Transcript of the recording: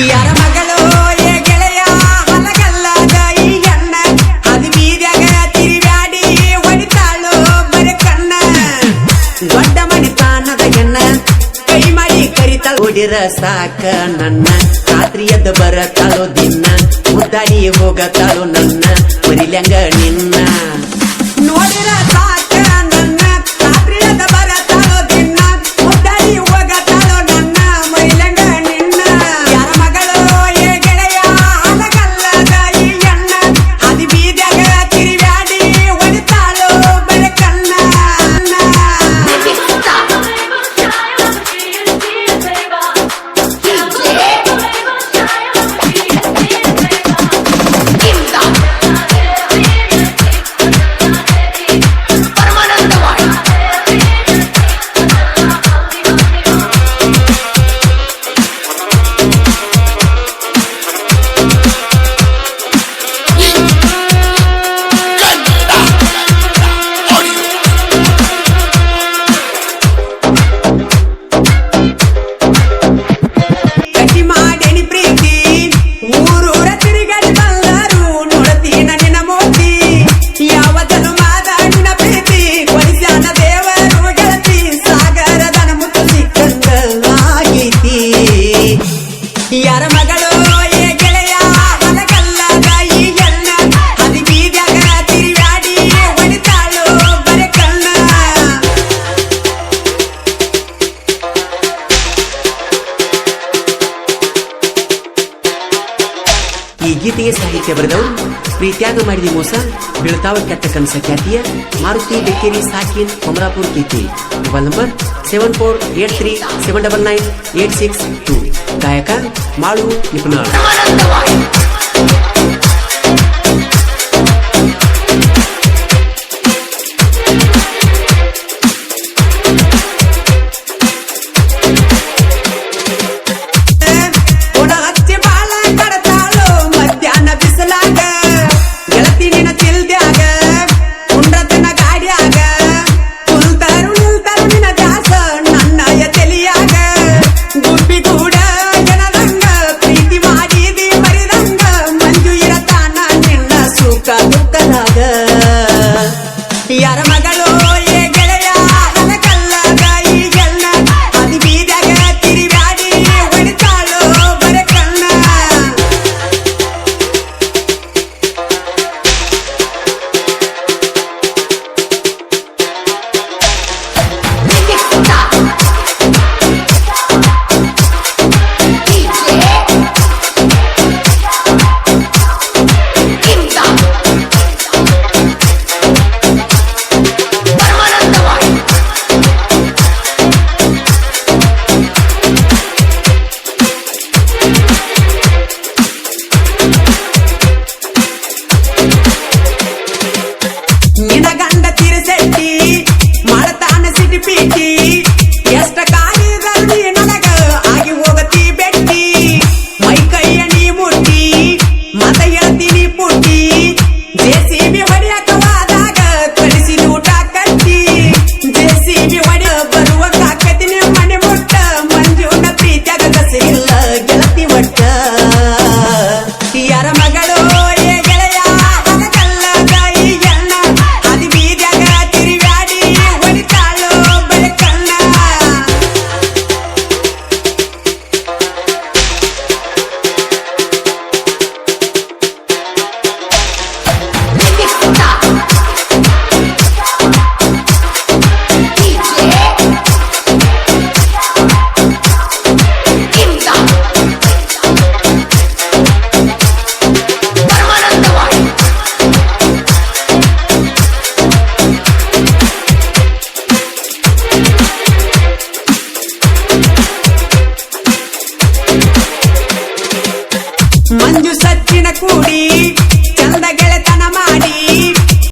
ಯಾರ ಮಗಳು ಏ ಗೆಳೆಯ ಹಲಗಲ್ಲದ ಈ ಎಣ್ಣ ಅದು ಬೀದ್ಯಾಗ ತಿರುವ್ಯಾಡಿ ಹೊಡಿತಾಳು ಬರ ಕಣ್ಣ ದೊಡ್ಡ ಮಣಿತಾನದ ಎಣ್ಣ ಕೈ ಮಾಡಿ ಕರಿತಾಳು ಹೊಡಿರ ಸಾಕ ನನ್ನ ರಾತ್ರಿ ಎದ್ದು ಬರತಾಳು ದಿನ ಮುದ್ದಾಡಿ ಹೋಗತಾಳು ನನ್ನ ಮರಿಲ್ಯಂಗ ನಿನ್ನ ನೋಡಿರ ಸಾಕ ನನ್ನ ರಾತ್ರಿ ಎದ್ದು ಬರತಾಳು ದಿನ ಮುದ್ದಾಡಿ ಹೋಗತಾಳು ನನ್ನ ಮರಿಲ್ಯಂಗ ನಿನ್ನ ಯಾರ ಮಗಳು ಏ ಗೆಳೆಯ ಹಲಗಲ್ಲದ ಈ ಎಣ್ಣ ಅದು ಬೀದ್ಯಾಗ ತಿರುವ್ಯಾಡಿ ಹೊಡಿತಾಳು ಬರ ಕಣ್ಣ ಕಟ್ಟಿ ಮಾಡೇನಿ ಪ್ರೀತಿ ಊರೂರ ತಿರುಗಡಿ ಬಂದರು ನೋಡತೀನ ನಿನ್ನ ಮೋತಿ ಯಾವ ಜನುಮಾದ ನಿನ್ನ ಪ್ರೀತಿ ಕೊಡಿಸ್ಯಾನ ದೇವರು ಗೆಳತಿ ಸಾಗರದನ ಮುತ್ತು ಸಿಕ್ಕಂಗ ಆಗೈತಿ ಯಾರ ಮಗಳು ಏ ಗೆಳೆಯ ಹಲಗಲ್ಲದ ಈ ಎಣ್ಣ ಅದು ಬೀದ್ಯಾಗ ತಿರುವ್ಯಾಡಿ ಹೊಡಿತಾಳು ಬರ ಕಣ್ಣ ಈ ಗೀತೆಗೆ ಸಾಹಿತ್ಯ ಬರೆದವರು ಪ್ರೀತ್ಯಾಗ ಮಾಡಿದ ಮೋಸ ಬೀಳ್ತಾವ ಕೆಟ್ಟ ಕನಸ ಖ್ಯಾತಿಯ ಮಾರುತಿ ಬೆಕ್ಕೇರಿ ಸಾಕಿನ್ ಕೊಮರಾಪುರ ಕೀರ್ತಿ ಮೊಬೈಲ್ ನಂಬರ್ 7483799862 ಗಾಯಕ ಮಾಳು ನಿಪುಣಾಳ್.